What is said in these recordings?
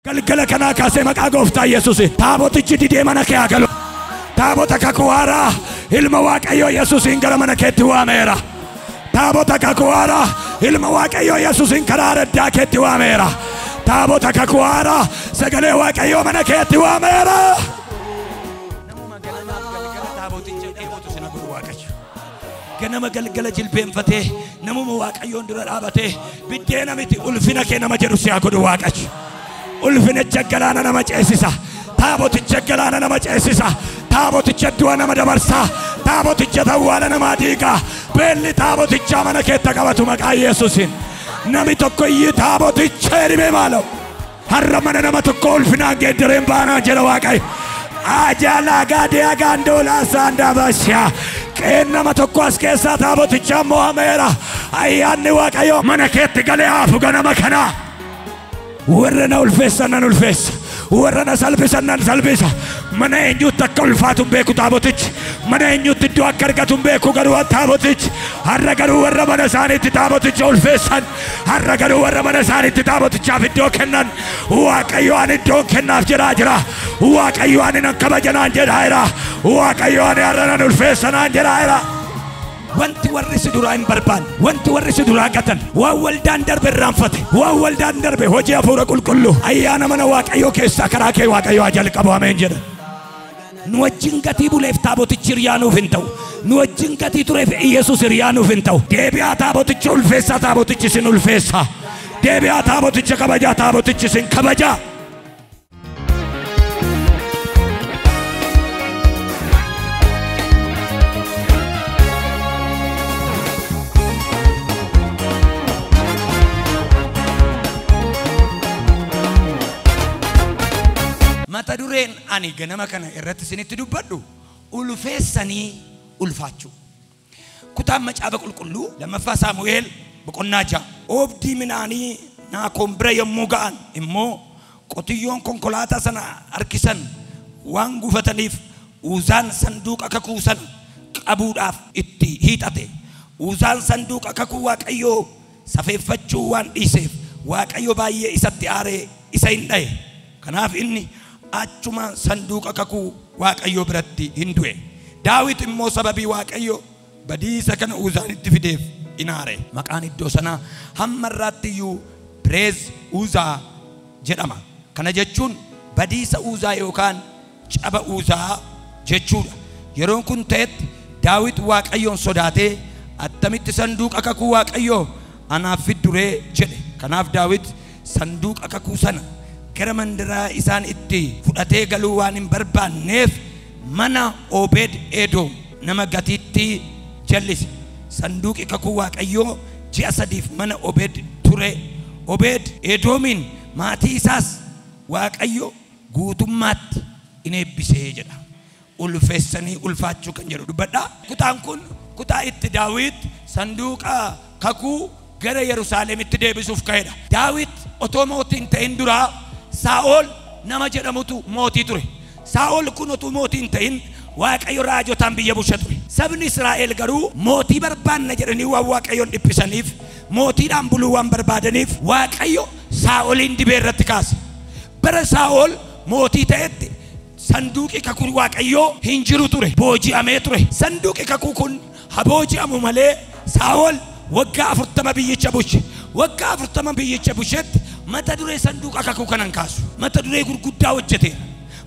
galgala kana kaasee maqaa gooftaa Yesuusiin taabotichi didee mana kee haa galu. Taabota kakuu haaraa ilma Waaqayyoo Yesuusiin gara mana keetti waameera. Taabota kakuu haaraa ilma Waaqayyoo Yesuusiin karaa addaa keetti waameera. Taabota kakuu haaraa sagalee Waaqayyoo mana keetti waameera. Ganama galgala jilbeenfatee namuma Waaqayyoon dura dhaabatee biddeena miti ulfina kee nama jedhu si haa godhu Waaqayyo. Ulfinicha galaana nama ceesisa. Taaboticha galaana nama ceesisa. Taaboticha du'a nama dabarsa. Taaboticha tawwaala nama diiga. Beelli taaboticha mana keetta qabatu maqaa Yesuusiin. Nami tokko iyyuu taaboticha erime maalo. Har'a mana nama tokko ulfinaan geeddareen baanaa jedha Waaqayyo. Ajala gade agandola sanda basha. Nama tokko as keessaa taaboticha mo'ameera. Ayyaanni Waaqayyo mana keetti galee haafu ganama kana. Warra na ulfeessan nan ulfeessa. Warra na salphisan nan salphisa. Mana eenyuutti akka ulfaatu hin beeku taabotichi. Mana eenyuutti iddoo akka argatu hin beeku garuu taabotichi. Har'a garuu warra mana isaaniitti taaboticha ulfeessan. Har'a garuu warra mana isaaniitti taabotichaaf iddoo kennan. Waaqayyo ani iddoo kennaaf jedhaa jira. Waaqayyo ani nan kabajanaan jedhaa jira. Waaqayyo ani har'a nan ulfeessanaan jedhaa jira. Wanti warri si duraa hin barbaanne, wanti warri si duraa gatan, waan waldaan darbe irraanfate, waan waldaan darbe hojii hafuura qulqulluu ayyaana mana Waaqayyoo keessaa karaa kee Waaqayyo haa jalqabu ameen jedha. Nu wajjin gatii buleef taabotichi hiriyaa nuuf hin ta'u. Nu wajjin gatii tureef Yesuus hiriyaa nuuf hin ta'u. Deebi'aa taabotichi ulfeessaa taabotichi sin ulfeessaa. Deebi'aa taaboticha kabajaa taabotichi sin kabajaa. Mata dureen ani ganama kana irratti isinitti dubbadhu ulfeessanii ulfaachuu. Kutaan macaafa qulqulluu lammaffaa Saamu'eel boqonnaa 6 oobdii midhaanii Naakoon bira yommuu ga'an immoo qotiyyoon konkolaataa sana harkisan waan gufataniif Uzaan sanduuqa kakuu sana qabuudhaaf itti hiixate. Uzaan sanduuqa kakuu Waaqayyoo safeeffachuu waan dhiiseef Waaqayyo baay'ee isatti aaree isa hin dhaye. Kanaaf inni achuma sanduuqa kakuu Waaqayyo biratti hin du'e. Daawit immoo sababii Waaqayyo badiisa kana Uzaanitti fideef hin aare. Maqaan iddoo sanaa hamma irraatti iyyuu Pireez Uzaa jedhama. Kana jechuun badiisa Uzaa yookaan caba Uzaa jechuudha. Yeroon kun ta'etti Daawit Waaqayyoon sodaatee attamitti sanduuqa kakuu Waaqayyoo anaaf fidduree jedhe. Kanaaf Daawit sanduuqa kakuu sana gara mandaraa isaan itti fudhatee galuu waan hin barbaanneef mana Obed Edom nama gatiitti jallise. Sanduuqi kakuu Waaqayyoo ji'a 3 mana Obed ture. Obed Edomiin maatii isaas Waaqayyo guutummaatti in eebbisee jedha. Ulfeessanii ulfaachuu kan jedhu dubbadha. Kutaan kun kutaa itti Daawit sanduuqa kakuu gara Yerusaalemitti deebisuuf ka'edha. Daawit otoo mootii hin ta'in duraa Saa'ol nama jedhamutu mootii ture. Saa'ol kun utuu mootii hin ta'in Waaqayyo raajotaan biyya bulcha ture. Sabni Israa'el garuu mootii barbaanna jedhanii waan Waaqayyoon dhiphisaniif mootiidhaan buluu waan barbaadaniif Waaqayyo Saa'olin dibee irratti kaase. Bara Saa'ol mootii ta'etti sanduuqi kakuu Waaqayyoo hin jiru ture. Booji'amee ture. Sanduuqi kakuu kun habooji'amu malee Saa'ol waggaa 40 biyyicha bulche. Waggaa 40 biyyicha bulchetti mata duree sanduuqa kakuu kanan kaasu. Mata duree gurguddaa hojjete.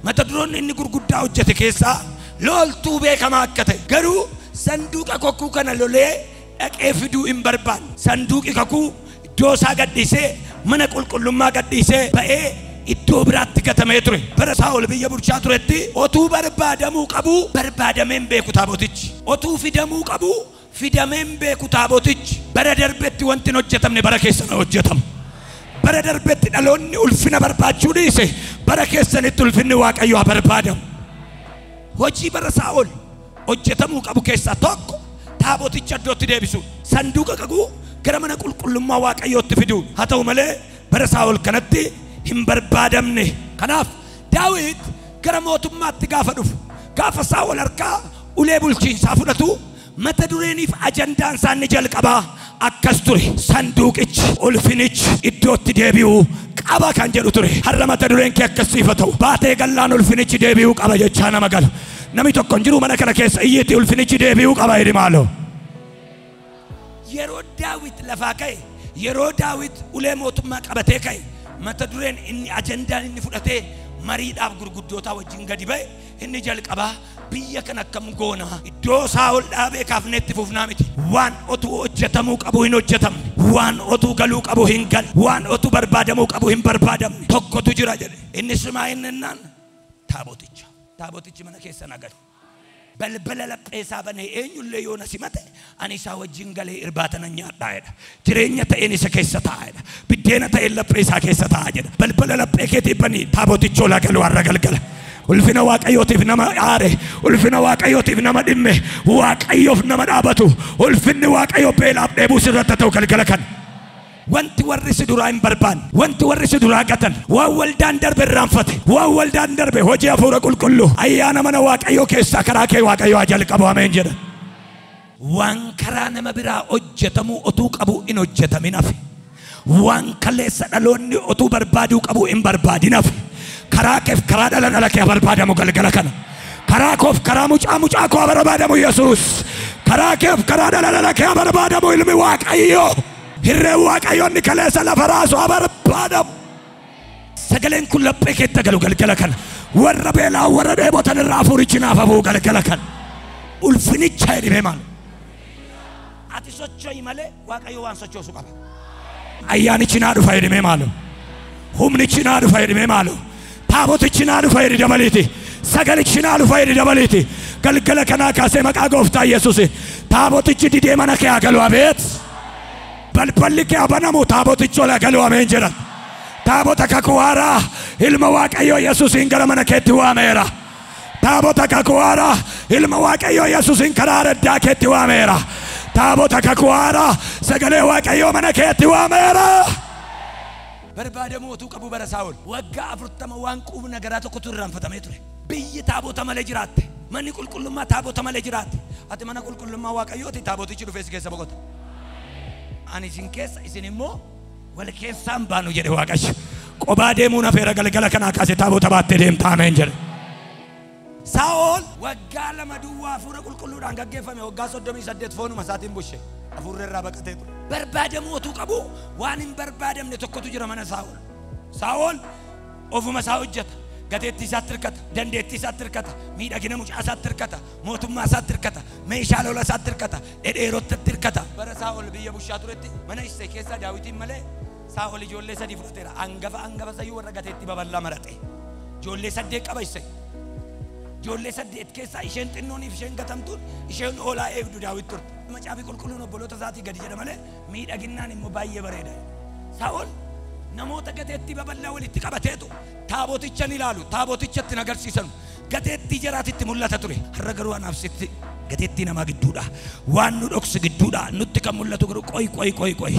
Mata duroonni inni gurguddaa hojjete keessaa loltuu beekamaa akka ta'e. Garuu sanduuqa kakuu kana lolee dhaqee fiduu hin barbaanne. Sanduuqi kakuu iddoo isaa gadhiisee mana qulqullummaa gadhiisee ba'ee iddoo biraatti gatamee ture. Bara Saa'ol biyya bulchaa turetti otuu barbaadamuu qabu barbaadameen beeku taabotichi. Otuu fidamuu qabu fidameen beeku taabotichi. Bara darbetti wanti hin hojjetamne bara keessan hojjetama. Bara darbetti dhaloonni ulfina barbaachuu dhiise bara keessanitti ulfinni Waaqayyo haa barbaadamu. Hojii bara Saa'ol hojjetamuu qabu keessaa tokko taaboticha iddootti deebisuu. Sanduuqa kakuu gara mana qulqullummaa Waaqayyootti fiduu. Haa ta'u malee bara Saa'ol kanatti hin barbaadamne. Kanaaf Daawit gara mootummaatti gaafa dhufu gaafa Saa'ol harkaa ulee bulchiinsaa fudhatu mata dureeniif ajandaan isaanii jalqabaa akkas ture. Sanduuqichi ulfinichi iddootti deebi'uu qaba kan jedhu ture. Har'a mata dureen kee akkasiifata'u. Baatee gallaan ulfinichi deebi'uu qaba jechaa nama galu. Namni tokko hin jiru mana kana keessa iyyiitti ulfinichi deebi'uu qaba jedhi maaloo. Yeroo Daawit lafaa ka'e, yeroo Daawit ulee mootummaa qabatee ka'e, mata dureen inni ajandaan inni fudhatee mariidhaaf gurguddoota wajjin gadi ba'e inni jalqabaa biyya kana akkam goona iddoo Saa'ol dhaabee kaafnetti fufnaa miti. Waan otuu hojjetamuu qabu hin hojjetamne, waan otuu galuu qabu hin galle, waan otuu barbaadamuu qabu hin barbaadamne tokkotu jira jedhe. Innis maal jennaan? Taabotichi mana keessa nagale. Balbala lapheesaa banee eenyullee yoo na simate ani isaa wajjin galee irbaata nan nyaadhaa jedha. Jireenya ta'een isa keessa taa'a jedha. Biddeena ta'een lapheesaa keessa taa'a jedha. Balbala laphee keetii banii taabotichi olaa galu har'a galgala. Ulfina waaqayyootiif nama aare, ulfina waaqayyootiif nama dhimme, waaqayyoof nama dhaabatu, ulfinni waaqayyoo beelaaf dheebuu sirratti ta'u galgala kan. Wanti warri si duraa hin barbaanne, wanti warri si duraa gatan, waan waldaan darbe irraanfate, waan waldaan darbe hojii hafuura qulqulluu ayyaana mana waaqayyoo keessaa karaa kee waaqayyoo jalqabu ameen jedha. Waan karaa nama biraa hojjetamuu otuu qabu hin hojjetamin hafe, waan kaleessa dhaloonni otuu barbaaduu qabu hin barbaadin hafe. Karaa keef karaa dhala kee barbaadamu galgala kana. Karaa koof karaa mucaa koo barbaadamu Yesuus. Karaa keef karaa dhala kee barbaadamu ilmi waaqayyoo. Hirree waaqayyoonni kaleessa lafa raasu barbaadamu. Sagaleen kun laphee keetti galu galgala kana. Warra beelaa warra dheebotan irraa hafuurichi naaf hafuu galgala kana. Ulfinicha jedhee maal? Ati socho'i malee waaqayyo waan sochoosu qaba. Ayyaanichi naa dhufa jedhee maal? Humnichi naa dhufa jedhee maal? Taabotichi naa dhufa jedhee dabaleeti. Sagalichi naa dhufa jedhee dabaleeti. Galgala kanaa kaasee maqaa gooftaa Yesuus. Taabotichi didee mana kee haa galu abeet. Balballi kee banamu taabotichi olaa galu ameen jedhan. Taabota kakuwaaraa ilma waaqayyoo Yesuusiin gara mana keetti waameera. Taabota kakuwaaraa ilma waaqayyoo Yesuusiin karaa addaa keetti waameera. Taabota kakuwaaraa sagalee waaqayyoo mana keetti waameera. Barbaadamuu otuu qabu bara Saa'ol waggaa 40 waan quubna garaa tokkotu irraanfatamee ture. Biyyi taabota malee jiraatte, manni qulqullummaa taabota malee jiraatte. Ati mana qulqullummaa waaqayyooti taabotichi dhufee si keessa boqota. Ani isin keessa isin immoo wal keessaan baanu jedhe Waaqayyo. Qobaa deemuun afeera galgala kanaa kaasee taabota baattee deemta ameen jedhe. Saa'ol waggaa 2 duwwaa hafuura qulqulluudhaan gaggeeffame waggaa 38 foonuma isaatiin bushe hafuurri irraa baqatee ture. Barbaadamuu otuu qabu waan hin barbaadamne tokkotu jira mana Saa'ol. Saa'ol ofuma isaa hojjeta. Gateettii isaatti hirkata, dandeettii isaatti hirkata, miidhagina mucaa isaatti hirkata, mootummaa isaatti hirkata, meeshaa lola isaatti hirkata, dhedheerottatti hirkata. Bara Saa'ol biyya bushaa turetti mana Isee keessaa Daawitiin malee Saa'ol ijoollee 3 fudhateera. Hangafa sayyuu warra gateettii babal'aa marate. Ijoollee 8 qaba Isee. Ijoollee 8 keessaa isheen xinnooniif isheen gatamtuun isheen hoolaa eegdu Daawit turte. Macaafi qulqulluun obboloota isaatii gadi jedha malee miidhaginaan immoo baay'ee bareeda. Saa'ol namoota gateettii babal'aa walitti qabateetu taaboticha ni ilaalu, taabotichatti nagarsiisan. Gateettii jaraatitti mul'ata ture. Har'a garuu anaaf sitti gateettii namaa gidduudha. Waan nu dhoksu gidduudha. Nutti kan mul'atu garuu qoy.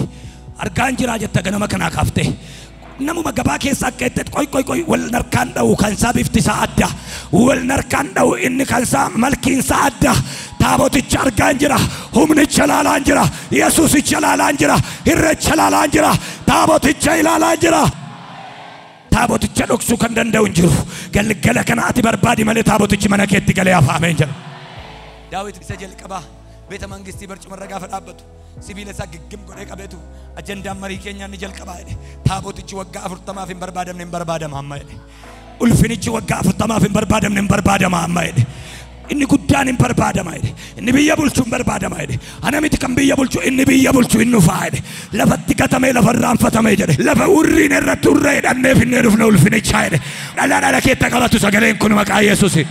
Argaan jiraa jetta ganama kanaa kaaftee. Namuma gabaa keessa akka itti qoy wal narkaan dha'u kan isaa bifti isaa adda. Wal narkaan dha'u inni kan isaa malkiin isaa adda. Taaboticha argaan jira. Humnicha ilaalaan jira. Yesuusicha ilaalaan jira. Irreecha ilaalaan jira. Taaboticha ilaalaan jira. Taaboticha dhoksuu kan danda'u hin jiru. Galgala kana ati barbaadi malee taabotichi mana keetti galee hafaameen jira. Daawit isa jalqabaa beeta mangistii barcumarra gaafa dhaabbatu sibiila isaa giggim godhee qabeetu ajandaan marii keenyaa ni jalqabaa jedhe. Taabotichi waggaa 40 hin barbaadamne hin barbaadama amma jedhe. Ulfinichi waggaa 40 hin barbaadamne hin barbaadama amma jedhe. Inni guddaan hin barbaadama jedhe. Inni biyya bulchuu hin barbaadama jedhe. Ana miti kan biyya bulchuu inni biyya bulchuu hin dhufaa jedhe. Lafatti gatamee lafa irraanfatamee jedhe. Lafa urriin irratti urree hidhannee finnee dhufne ulfinichaa jedhe. Dhala keetta qabatu sagaleen kun maqaa Yesuusi.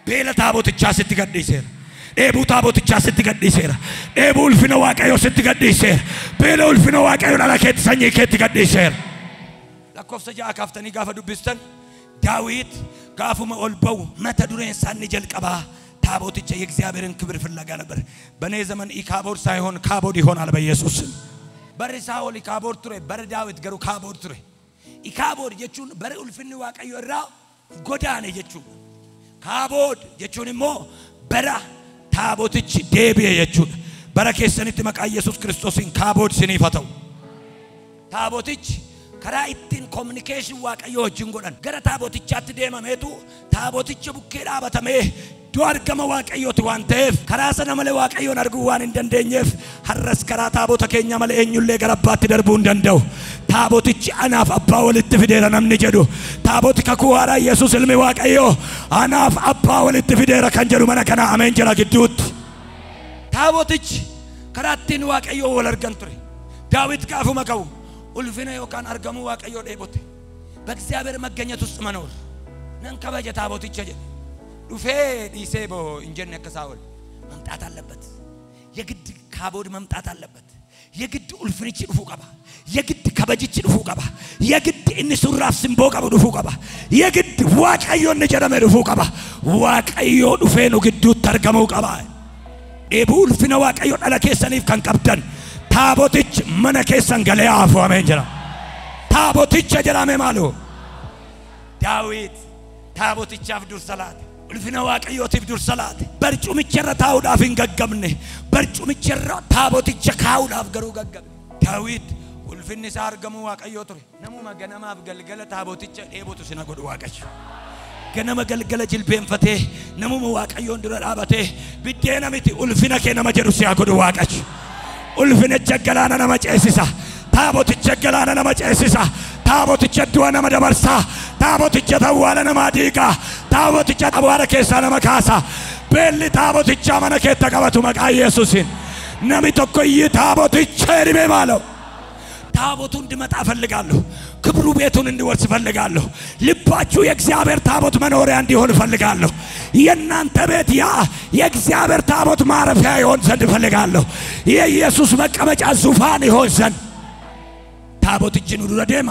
Beela taabotichaa sitti gadhiiseera. Dheebuu taabotichaa sitti gadhiiseera. Dheebuu ulfina waaqayyoo sitti gadhiiseera. Beela ulfina waaqayyoo dhala keetti sanyii keetti gadhiiseera. Lakkoofsa 6 kaaftanii gaafa dubbistan Daawit gaafuma ol ba'u mata dureen isaanii jalqabaa ታቦትቼ የእግዚአብሔርን ክብር ፍለጋ ነበር። በኔ ዘመን ኢካቦድ ሳይሆን ካቦድ ይሆናል በኢየሱስ ስም። በር ሳኦል ኢካቦድ ቱሬ በር ዳዊት ገሩ ካቦድ ቱሬ ኢካቦድ jechuun በር ኡልፍኒ waaqayyo irraa godaane jechuudha. Kaabod jechuun immoo bara taabotichi deebi'e jechuudha. Bara keessanitti maqaa Yesuus Kiristoosin kaabod siniif haa ta'u. Taabotichi karaa ittiin communication waaqayyo wajjin godhan gara taabotichaatti deemameetu taaboticha bukkee dhaabatamee iddoo argama waaqayyooti waan ta'eef karaa sana malee waaqayyoon arguu waan hin dandeenyeef har'as karaa taabota keenya malee eenyullee gara abbaatti darbuu hin danda'u. Taabotichi anaaf abbaa walitti fideera namni jedhu taaboti kakuu haaraa Yesuus ilmi waaqayyoo anaaf abbaa walitti fideera kan jedhu mana kana ameen jira gidduutti. Taabotichi karaa ittiin waaqayyoo wal argan ture. Daawit gaafuma ka'u ulfina yookaan argamuu waaqayyoo dheebote በእግዚአብሔር መገኘት ውስጥ መኖር ነን ከበጀ ታቦትቼ ዱፌ ዲሴቦ እንጀነ ከሳውል መምጣት አለበት። የግድ ካቦድ መምጣት አለበት። የግድ ulfinichi dhufu qaba. የግድ ከበጅች dhufu qaba. የግድ እንሱራፍ ሲምቦ ቀቡ dhufu qaba. የግድ waaqayyoon ጀረመ dhufu qaba. waaqayyo dhufe ነው ግዱ ተርገመው qaba. ኤቡ ulfina waaqayyo dhala keessaniif kan qabdan taabotich mana keessan galee afu ameen jira. ታቦትቼ ጀራሜ ማሉ ዳዊት ታቦትቻፍ ዱር ሰላት ulfina waaqayyootiif dur salaate barcumichirra taa'uudhaaf hin gaggamne barcumichirra taaboticha kaa'uudhaaf garuu gaggamne. Daawit ulfinni isaa argamu waaqayyoo ture. Namuma ganamaaf galgala taaboticha dheebotu sina godhu waaqayyo. Ganama galgala jilbeenfatee namuma waaqayyoon dura dhaabatee biddeena miti ulfina kee nama jedhu si'a godhu waaqayyo. Ulfinicha galaana nama ceesisa. Taaboticha galaana nama ceesisa. Taaboticha du'a nama dabarsa. Taaboticha tawwaala nama diiga. Taaboticha abwaara keessaa nama kaasa. Beelli taaboticha mana keetta qabatu maqaa Yesuusin. Nami tokko iyyuu taaboticha erime maalo. Taaboቱን እንዲመጣ እፈልጋለሁ። ክብሩ ቤቱን እንዲወርስ እፈልጋለሁ። ልባችሁ የእግዚአብሔር ታቦት መኖሪያ እንዲሆን እፈልጋለሁ። የእናንተ ቤት ያ የእግዚአብሔር ታቦት ማረፊያ ይሆን ዘንድ እፈልጋለሁ። የኢየሱስ መቀመጫ ዙፋን ይሆን ዘንድ ታቦትችን ዱረ ደማ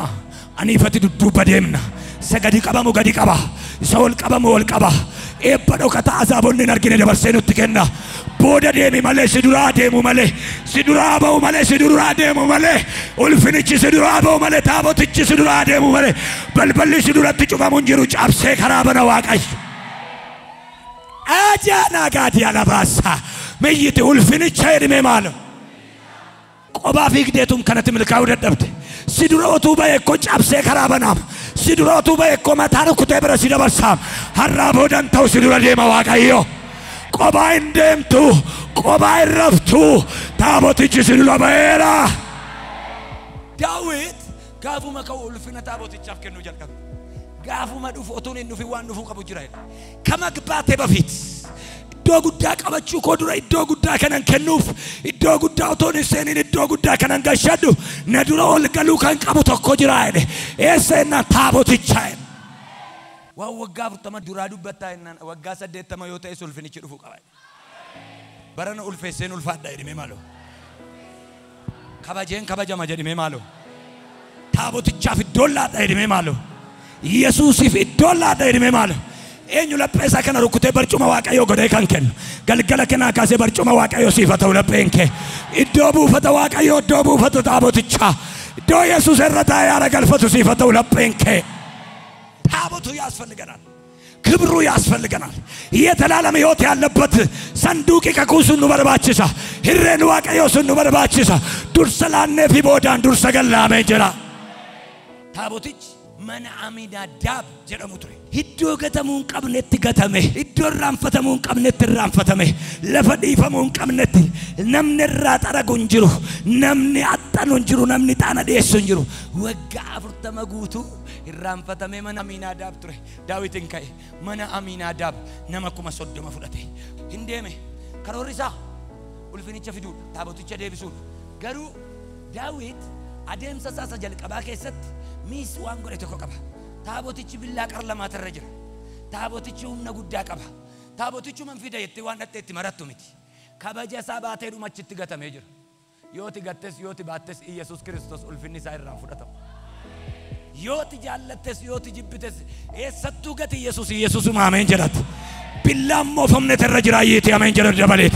አኒፈት ዱዱ በደምና ሰገዲ ቀበሙ ገዲ ቀባ ሰውል ቀበሙ ወል ቀባ ኤበዶ ከታዛቦን ነርግነ ደበርሰኑ ትከና ቦደ ደሚ ማለ ሲዱራ ደሙ ማለ ሲዱራ ባው ማለ ሲዱራ ደሙ ማለ ኡልፍንቺ ሲዱራ ባው ማለ ታቦትቺ ሲዱራ ደሙ ማለ በልበል ሲዱራ ትጩባሙ እንጅሩ ጫብሴ ከራበና ዋቃሽ አጃና ጋዲ ያላባሳ መይት ኡልፍንቺ አይድሜ ማለ ቆባ ፊግዴቱም ከነት ምልካው ደደብት ሲዱራቱ ባይኮ ጫብሴ ከራበናም ሲዱራቱ ባይኮ ማታሩ ኩቴብረ ሲደበርሳም ሐራቦዳን ተው ሲዱራ ደማ ዋቃዮ ቆባ እንደምቱ ቆባ ይረፍቱ ታቦትቺ ሲዱራ ባይራ ዳዊት ጋፉ መከው ulfina ታቦትቺ አፍከኑ ጀልቀም ጋፉ መዱፎቱን እንዱ ፊዋን ዱፉ ቀቡ ጅራይ ከመግባቴ በፊት iddoo guddaa qabachuu koo dura iddoo guddaa kanan kennuuf iddoo guddaa otoon iseenin iddoo guddaa kanan gashadhu na dura ol galuu kan qabu tokko jira jedhe eesseenna taaboticha waa waggaa 40 duraa dubbattaa ennaan waggaa 80 yoo ta'e ulfinichi dhufu qaba barana ulfeesseen ulfaadha jedhime maalo kabajeen kabajama jedhime maalo taabotichaaf iddoo laadha jedhime maalo Yesuusiif iddoo laadha jedhime maalo eenyu lapheesa kana rukutee barcuma waaqayyo godhee kan kennu galgala kana kaasee barcuma waaqayyo siifata lapheenke iddoo buufata waaqayyo iddoo buufata taaboticha iddoo Yesuus irra taa'ee ara galfatu siifata lapheenke ታቦቱ ያስፈልገናል ክብሩ ያስፈልገናል የተላለም ሕይወት ያለበት ሰንዱቅ ከኩሱን በርባችሳ ህረን waaqayዮ ሱን በርባችሳ ዱርሰላኔ ፊቦዳን ዱርሰገላሜ ጀራ ታቦቲች mana aminadab jedhamu ture iddoo gatamuun qabnetti gatame iddoo raanfatamuun qabnetti raanfatame lafa dhiifamuun qabnetti namni irraa xaragu jiru namni axxanu jiru namni xaana dheessu jiru waggaa 40 guutuu raanfatame mana aminadab ture Daawitin ka'e mana aminadab nama 30 fudhate hindeeme karoorisa ulfinicha fiduudha taaboticha deebisuudha garuu Daawit adeemsa saasa jalqabaa keessatti ሚስ ዋን ጎሬ ተቆቀባ ታቦትቺ ቢላ ቀርለማ ተረጀ ታቦትቺ ሁምና ጉዳ ቀባ ታቦትቺ መንፊደ የት ዋን ነጥት መረቱ ሚቲ ከበጀሳ ባቴዱ ማችት ገተመ ጀር ዮቲ ገተስ ዮቲ ባተስ ኢየሱስ ክርስቶስ ኡልፍኒ ሳይራን ፉደተው ዮቲ ጃለተስ ዮቲ ጅብተስ ኤሰቱ ገት ኢየሱስ አሜን ጀራት ቢላሞ ፈምነ ተረጅራ ይቴ አሜን ጀራ ደበለቴ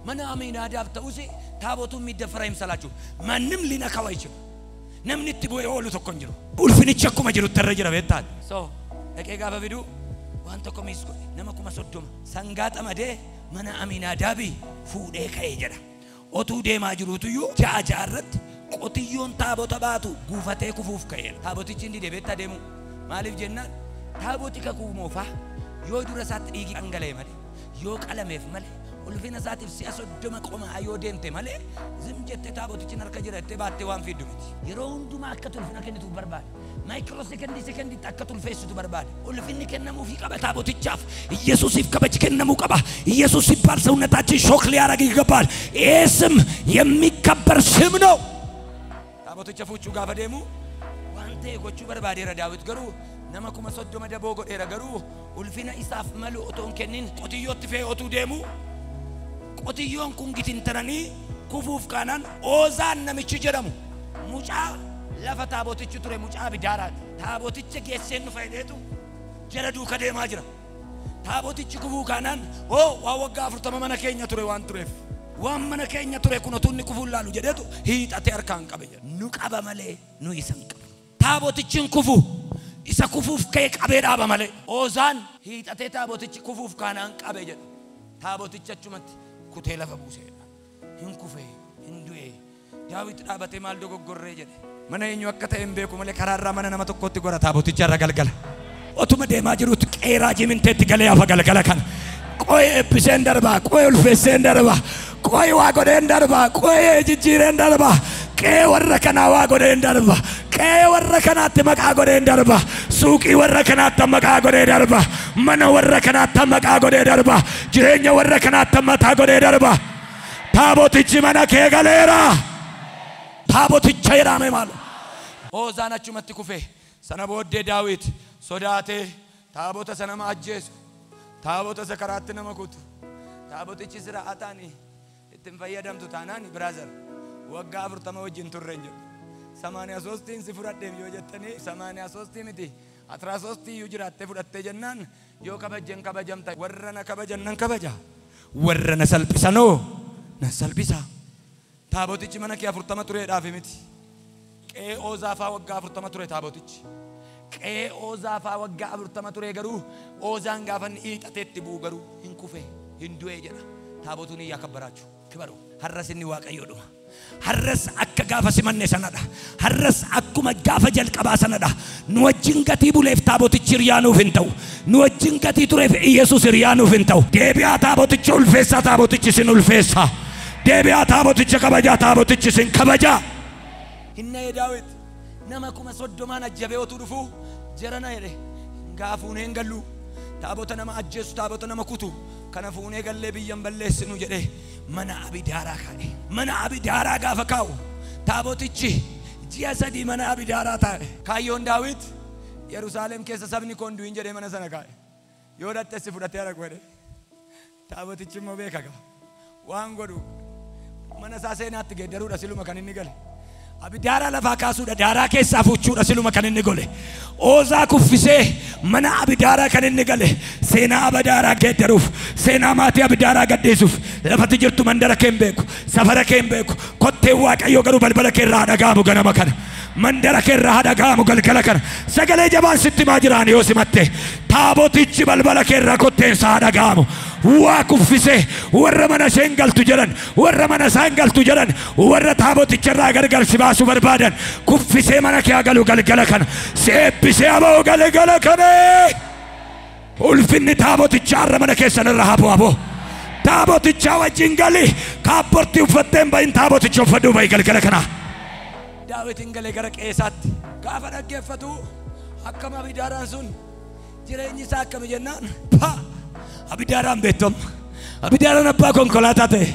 ማና አሜን አዳብ ተውሲ ታቦቱ ሚደፈራ ይምሰላችሁ ማንንም ሊነካው አይችልም namni itti bu'ee oolu tokko jiru ulfinichi akkuma jiru tarra jira beektaad so dhaqee gaafa fidu waan tokko miisko nama 30 sangaa xamadee mana Aminadaabi fuudhee ka'ee jedha otuu deemaa jiruutu iyyuu ja'a irratti qotiyyoon taabota baatu guufatee kufuuf ka'eera. Taabotichi inni deebi'ee deemu maaliif jennaan taaboti kakuu moofaa yoo dura isaatti dhiigi dhangala'e malee yoo qalameef malee ulfina isaatiif si'a 30 qomaa yoo deemte malee zim jettee taabotichi harka jira jettee baattee waan fiddu miti. Yeroo hundumaa akka ulfina kennitu barbaade. Maayikiroo sekendiitti akka tulfeessitu barbaade. Ulfinni kennamuufii qaba taabotichaaf. ኢየሱስif ከበች ከነሙ ቀባ ኢየሱስ ሲባል ሰውነታችን ሾክ ሊያረግ ይገባል። ይሄ ስም የሚከበር ስም ነው። ታቦቲቻ ፉቹ ጋፈ ደሙ ዋንቴ ጎቹ በርባዴ ረዳዊት ገሩ nama kuma soddoma daboo godheera garuu ulfina isaaf malu otoon kennin qotiyyootti fe'ee otuu deemu qotiyyoon kun gitintaranii kufuuf kaanaan Oozaan namichi jedhamu mucaa lafa taabotichi ture mucaa Abidaaraati. Taaboticha geesseen nu fayyadeetu jala duuka deemaa jira. Taabotichi kufuu kaanaan waa waggaa 40 mana keenya ture waan tureef waan mana keenya ture kun otuu inni kufuun laalu jedheetu hiixatee harkaan qabe jedha. Nu qaba malee nu isan qabu. Taabotichin kufuu isa kufuuf ka'e qabee dhaaba malee Oozaan hiixatee taabotichi kufuuf kaanaan qabe jedha. Taabotichi achumatti kutee lafa buuseedha. Hin kufee hin du'ee Daawit dhaabatee maal dogoggorree jedhe. Mana eenyu akka ta'e hin beeku malee karaarraa mana nama tokkotti gora taaboticha irra galgala. Otuma deemaa jirutti qeeraa jiminteetti galee hafa galgala kana. Qo'ee eebbiseen darbaa, qo'ee ulfeesseen darbaa, qo'ee waa godheen darbaa, qo'ee jijjiireen darbaa. Qe'ee warra kanaa waa godheen darbaa. Qe'ee warra kanaatti maqaa godheen darbaa. Suuqii warra kanaatti maqaa godhee darbaa. Mana warra kanaatti maqaa godhee darbaa. Jireenya warra kanaatti mataa godhee darbaa. Taabotichi mana kee galeera. Taaboticha jedhame maal? Oozaan achumatti kufee sana booddee Daawit sodaatee taabota sana ajjeesu. Taabota isa karaatti nama kutu. Taabotichi sira'ataani ittiin fayyadamtu taanaan brother waggaa 40 wajjin turre jiru. 83 si fudhadheef yoo jettanii 83 miti 13 yoo jiraatte fudhattee jennaan yoo kabajjen kabajamta warra na kabajan nan kabaja warra na salphisanoo na salphisa. Taabotichi mana kee 40 tureedhaaf miti. Qe'ee Oozaafaa waggaa 40 ture taabotichi. Qe'ee Oozaafaa waggaa 40 ture garuu Oozaan gaafa inni hiixateetti bu'u garuu hin kufee hin du'ee jedha. Taabotuun iyyaa kabbaraachuu kibaru har'as inni waaqayyoodhuma. Har'as akka gaafa simanne sanadha. Har'as akkuma gaafa jalqabaa sanadha. Nu wajjin gatii buleef taabotichi hiriyaanuuf hin ta'u. Nu wajjin gatii tureef Iyesuus hiriyaanuuf hin ta'u. Deebi'aa taaboticha ulfeessaa taabotichi sin ulfeessaa. Deebi'aa taaboticha kabajaa taabotichi sin kabajaa. Hinna Daawit nama kuma soddomaan ajjabee otuu dhufu jarana jedhe gaafuunee hin gallu. Taabota nama ajjeesu taabota nama kutu kana fuunee gallee biyyan balleessinu jedhe mana Abidaaraa kaa'e. Mana Abidaaraa gaafa kaa'u taabotichi ji'a 3 mana Abidaaraa taa'e. Kaayyoon Daawit Yerusaalem keessa sabni koo hin du'in jedhee mana sana kaa'e. Yoo dhattessi fudhatee ara godhe taabotichi immoo beeka qaba waan godhu mana isaa seenaatti geeddaruudha siluma kan inni gale. Abidaara lafaa kaasuudha daaraa keessaa fuuchuudha siluma kan inni gole. Oozaa kuffisee mana Abidaaraa kan inni gale seenaa Abidaaraa geeddaruuf seenaa maatii Abidaaraa gaddeessuuf lafatti jirtu mandara kee hin beeku safara kee hin beeku kottee waaqayyoo garuu balbala kee irraa dhaga'amu ganama kana mandara kee irraa dhaga'amu galgala kana sagalee jabaan sitti maa jiraan yoo simatte taabotichi balbala kee irraa kotteen isaa dhaga'amu. Waa kuffisee warra mana isheen galtu jedhan warra mana isaan galtu jedhan warra taaboticha irraa gargar si baasuu barbaadan kuffisee mana kee galu galgala kana seebbisee aboo galgala kana ulfinni taaboticha irra mana keessan irra haboo taaboticha wajjin gali kaapportii uffatteen bahin taaboticha uffadhuu bahi galgala kana. Daawitiin galee gara qeesaatti gaafa dhaggeeffatu akkam Abidaaraan sun jireenyi isaa akkam jennaan Abidaaraan beektom. Abidaaraan abbaa konkolaataa ta'e.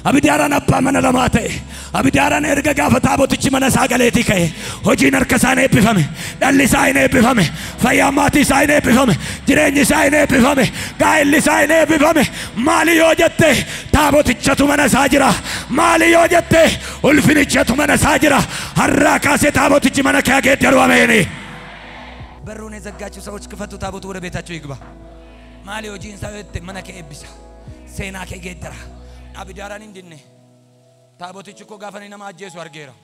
Abidaaraan abbaa mana lamaa ta'e. Abidaaraan erga gaafa taabotichi mana isaa galeetii ka'e hojiin harka isaa hin eebbifame dhalli isaa hin eebbifame fayyaan maatii isaa hin eebbifame jireenyi isaa hin eebbifame gaa'elli isaa hin eebbifame maali yoo jette taabotichatu mana isaa jira maali yoo jette ulfinichatu mana isaa jira har'aa kaasee taabotichi mana kee geeddaru ameeni. በሩን የዘጋችሁ ሰዎች ክፈቱ ታቦቱ ወደ ቤታችሁ ይግባ። ማሊ ወጂን ሳይወት mana kee eebbisa seenaa kee geeddara. Abidaaraan indinne taabotichi ko gaafanii nama ajjeesu argeera.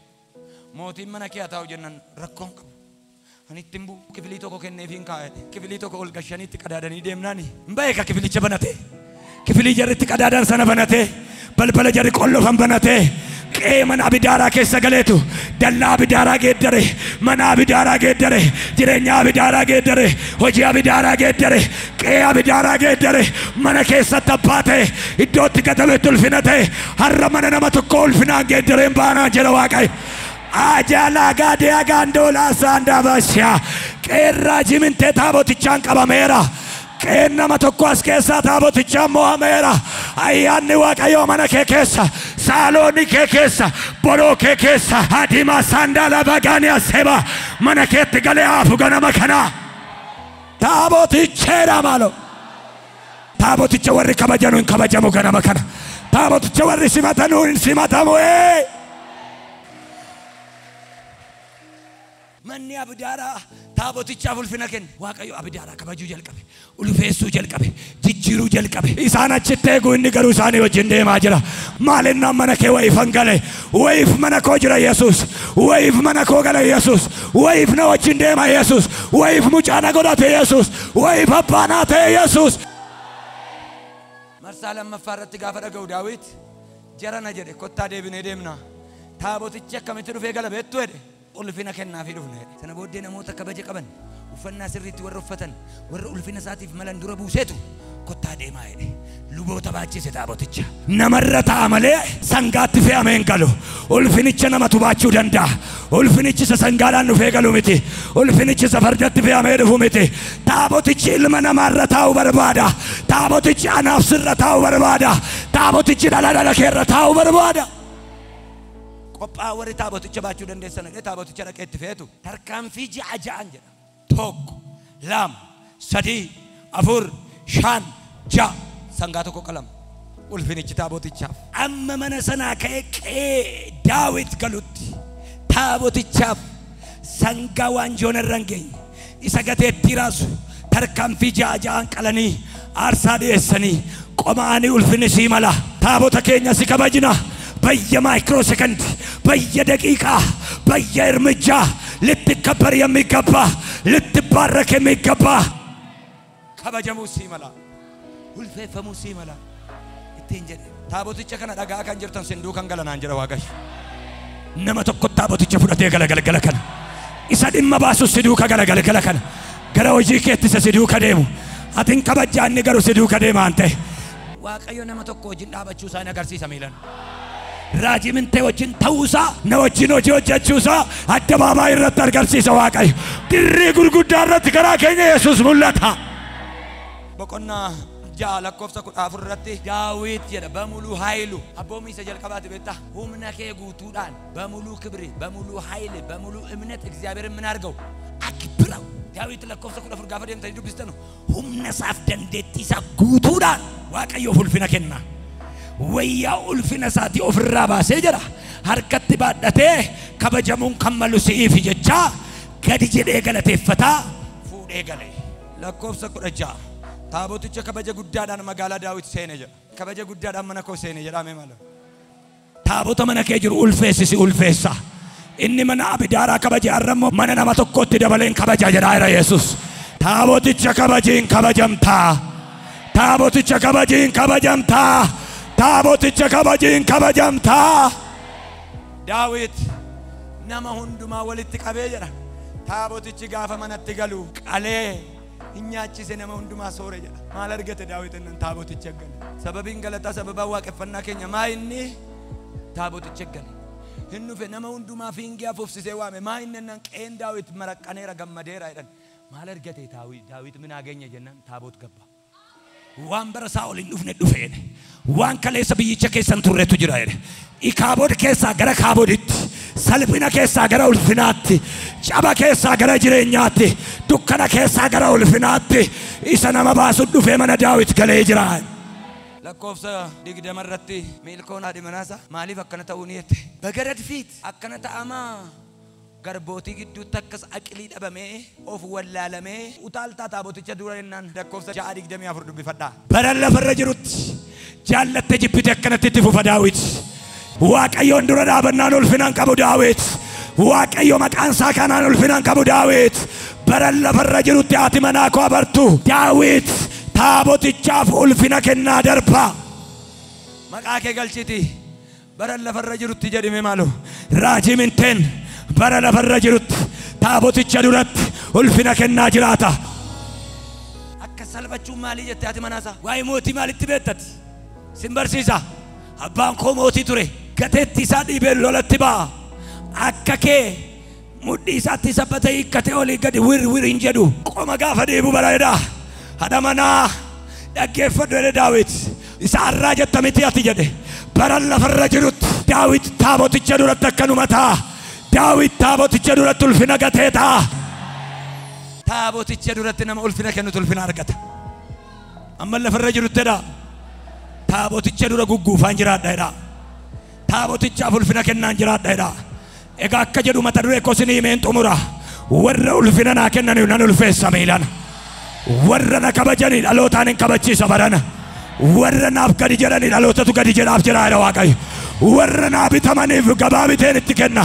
Mootiin mana kee taa'u jennan rakkoon qabu. Ani ittiin buu kifilii tokko kenneefiin kaa'e kifilii tokko ol gashaniitti qadaadanii deemnaani mbaayeka kifilicha banate kifilii jarritti qadaadan sana banate balbala jarri qollofan banate qe'ee mana abidaaraa keessa galeetu dallaa abidaaraa geeddare, mana abidaaraa geeddare, jireenya abidaaraa geeddare, hojii abidaaraa geeddare, qe'ee abidaaraa geeddare, mana keessatti abbaa ta'e iddootti gatametti ulfina ta'e har'a mana nama tokko ulfinaan geeddareen baanaa jedha Waaqayyo. Ajala gadee gandoola saandabasha qeerraa jimintee taabotichaan qabameera. Qe'een nama tokko as keessaa taabotichaan mo'ameera. Ayyaanni Waaqayyoo mana kee keessa, saaloonni kee keessa, boroo kee keessa, adimaa saandaala bagaanii seba mana keetti galee haafu ganama kana. Taaboticheedha maalo. Taaboticha warri kabajanu hin kabajamu ganama kana. Taaboticha warri simatanu hin simatamu. Manni abidaaraa taabotichaaf ulfina kenne. Waaqayyo abidaaraa kabajuu jalqabe, ulfeessuu jalqabe, jijjiiruu jalqabe. Isaan achitti eeguu inni garuu isaanii wajjin deemaa jira. Maalinnaan mana kee wayiifan gale, wayiif mana koo jira Yesuus, wayiif mana koo gale Yesuus, wayiif na wajjin deema Yesuus, wayiif mucaana godhate Yesuus, wayiif abbaanaa ta'e Yesuus. Marsaa lammaffaa irratti gaafa dhaga'u Daawit jarana jedhe kottaa deebinee deemna. Taabotichi akkamitti dhufee gala beektu jedhe. Ulfina kennaafi dhufne. Sana booddee namoota kabaja qaban uffannaa sirriitti warra uffatan warra ulfina isaatiif malan dura buuseetu kottaa deemaa jedhe. Luboota baachise taaboticha. Namarra ta'a malee sangaatti fe'amee hin galu. Ulfinicha namatu baachuu danda'a. Ulfinichi isa sangaadhaan dhufee galu miti. Ulfinichi isa fardatti fe'amee dhufu miti. Taabotichi ilma namaarra taa'u barbaada. Taabotichi anaaf sirra taa'u barbaada. Taabotichi dhala keerra taa'u barbaada. Qophii warri taaboticha baachuu dandeessan taaboticha dhaqeetti feetu tarkaanfii ji'a ja'an jedha. Tokko, lama, sadii, afur, shan, ja'a sangaa tokko qalama. Ulfinichi taabotichaaf. Amma mana sanaa ka'ee qe'ee Daawit galutti taabotichaaf sangaa waanjoon irra hin geenye isa gateetti raasu tarkaanfii ji'a ja'an qalanii aarsaa dhiyeessanii qomaanii ulfinni sii mala. Taabota keenya si kabajna. Bayya maayikiroo sekondi, bayya daqiiqaa, bayya irmijaa ልትከበር የሚገባ ልትባረክ የሚገባ kabajamuu sii mala, ulfeeffamuu sii mala. Ittiin jedhe taaboticha kana dhagaa kan jirtan sinduu kan galanaan jira Waaqayyo. Nama tokko taaboticha fudhatee galagala kana isa dhimma baasu siduu ka galagala kana gara hojii keetti isa siduu ka deemu atin kabajaanni garuu siduu ka deemaan ta'e Waaqayyo nama tokko wajjin dhaabachuu isaa agarsiisa miilan. Raajii mintee wajjin ta'uusaa na wajjin hojii hojjechuusaa addabaabaayii irratti agarsiisa Waaqayyo. Dirree gurguddaa irratti karaa keenya Yesuus mul'ata. Boqonnaa ja'a lakkoofsa 14 irratti Daawit jedha bamuluu haayilu abboommii isa jalqabaati beektaa humna kee guutuudhaan bamuluu kibri bamuluu haayile bamuluu እምነት እግዚአብሔርን ምን አድርገው አክብረው. Daawit lakkoofsa 14 gaafa deemtanii dubbistanu humna isaaf dandeettii isaa guutuudhaan Waaqayyoof ulfina kenna. Wayyaa ulfina isaatii ofirraa baasee jira harkatti baadhatee kabajamuun kan malu si'iif jecha gadi jedhee galateeffataa fuudhee galee. Lakkoofsa 16 taaboticha kabaja guddaadhaan magaalaa Daawit seene jedha. Kabaja guddaadhaan mana koo seene jedhamee malu. Taabota mana kee jiru ulfeessisi ulfeessa. Inni mana abidaaraa kabaje arrammoo mana nama tokkotti dabaleen kabaja jedha Yesuus. Taaboticha kabajiin kabajamtaa. Taaboticha kabajiin kabajamtaa. Taaboticha kabajiin kabajamtaa. Daawit nama hundumaa walitti qabee jedha. Taabotichi gaafa manatti galu qalee hinyaachise nama hundumaa soore jedha. Maal argate Daawit inni taaboticha gale. Sababiin galataa sababa waaqeffannaa keenya maa inni taaboticha gale. Hinnufe nama hundumaa fiingee afuufsisee waame maa inni nan qeen Daawit maraqqaneera gammadeera jedhan. Maal argate Daawit min ageenya jennaan taabot gabba. Waan bara Saa'ol hin dhufne dhufeen waan kaleessa biyyicha keessan turreetu jira jedhe. Ikaabod keessaa gara kaaboditti, salphina keessaa gara ulfinaatti, caba keessaa gara jireenyaatti, dukkana keessaa gara ulfinaatti isa nama baasu dhufee mana Daawit galee jira. Lakkoofsa 20 irratti miilkoon haadhi manaasaa maaliif akkana ta'uu ni jette? Bagarad fiit akkana ta'amaa garbootii gidduutti akkas aqilii dhabamee of wallaalamee utaaltaa taaboticha dura jennaan lakkoofsa 6:24 dubbifadhaa. Bara lafarra jirutti jaallatte jibbite akkanatti itti fufa Daawit. Waaqayyoon dura dhaabannaan ulfinaan qabu Daawit. Waaqayyo maqaan isaa kanaan ulfinaan qabu Daawit. Bara lafarra jirutti haati manaa koo abartu Daawit taabotichaaf ulfina kennaa darba. Maqaa kee galchiti bara lafarra jirutti jedhime maalo raajii minteen bara lafarra jirutti taaboticha duratti ulfina kennaa jiraata. Akka salphachuu maalii jette ati manaasa waa'ee mootii maalitti beektati sin barsiisa. Abbaan koo mootii ture gateetti isaa dhiibee lolatti ba'a akka kee mudhii isaatti sabbatee hiikkatee olii gadi wir hin jedhu qoma gaafa deebu bareeda haadha manaa dhaggeeffadhu jedhe Daawit isa har'aa jetta miti ati jedhe bara lafarra jirutti Daawit taaboticha duratti akkanuma ta'a. Daawit taaboticha duratti ulfina gatee ta'a. Taaboticha duratti nama ulfina kennutu ulfina argata. Amma lafarra jirutti dha taaboticha dura gugguufaan jiraadha dha. Taabotichaaf ulfina kennaan jiraadha dha. Egaa akka jedhu mata duree koo isinii himeen xumura. Warra ulfina naa kennaniif nan ulfeessa miilan. Warra na kabajanii dhalootaan hin kabachiisa barana. Warra naaf gadi jedhanii dhalootatu gadi jedhaaf jira jedha Waaqayyo. Warra naa bitamaniif gabaa biteen itti kenna.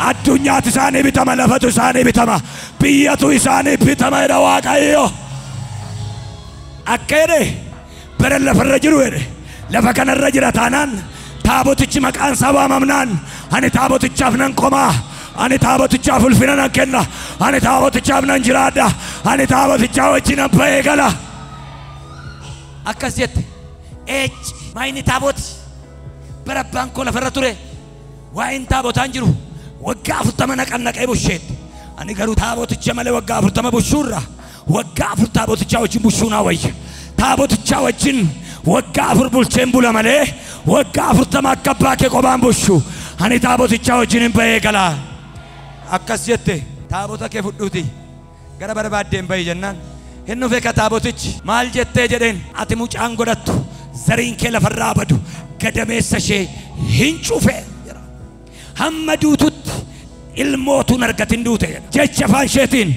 Addunyaatu isaanii bitama, lafatu isaanii bitama, biyyatu isaanii bitama jedha Waaqayyo. Akka jedhe bara lafarra jiru jedhe lafa kanarra jira taanaan taabotichi maqaan isaa waamamnaan ani taabotichaaf nan qomaa. Ani taabotichaaf ulfina nan kenna. Ani taabotichaaf nan jiraadha. Ani taabotichaa wajjin nan ba'ee gala. Akkas jette maayini taaboti bara abbaan koo lafarra ture waa'een taabotaan jiru waggaa 40 naqannaqee busheetti. Ani garuu taaboticha malee waggaa 40 bushuurra waggaa 4 taabotichaa wajjin bushuunaa wayya. Taabotichaa wajjin waggaa 4 bulcheen bula malee waggaa 40 akka abbaa kee qophaan bushu. Ani taabotichaa wajjin hin ba'ee gala. Akkas jette taabota kee fudhuuti gara barbaaddeen ba'i jennaan hin dhufe ka taabotichi maal jettee jedheen ati mucaan godhattu zariin kee lafarraa badu gadameessa ishee hin cufe hamma duututti ilmootuun argatin duute jecha afaan isheetiin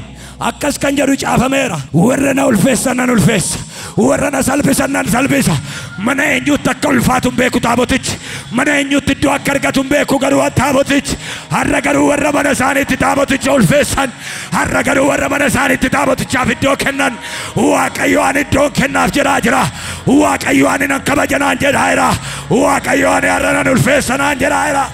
akkas kan jedhu caafameera. Warra na ulfeessan nan ulfeessa, warra na salphisan nan salphisa. Mana eenyutti akka ulfaatu hin beeku taabotichi, mana eenyutti iddoo akka argatu hin beeku garuu taabotichi. Har'a garuu warra mana isaaniitti taaboticha ulfeessan, har'a garuu warra mana isaaniitti taabotichaaf iddoo kennan Waaqayyo ani iddoon kennaaf jedhaa jira. Waaqayyo ani nan kabaja naan jedhaa jira. Waaqayyo ani har'a nan ulfeessa naan jedhaa jira.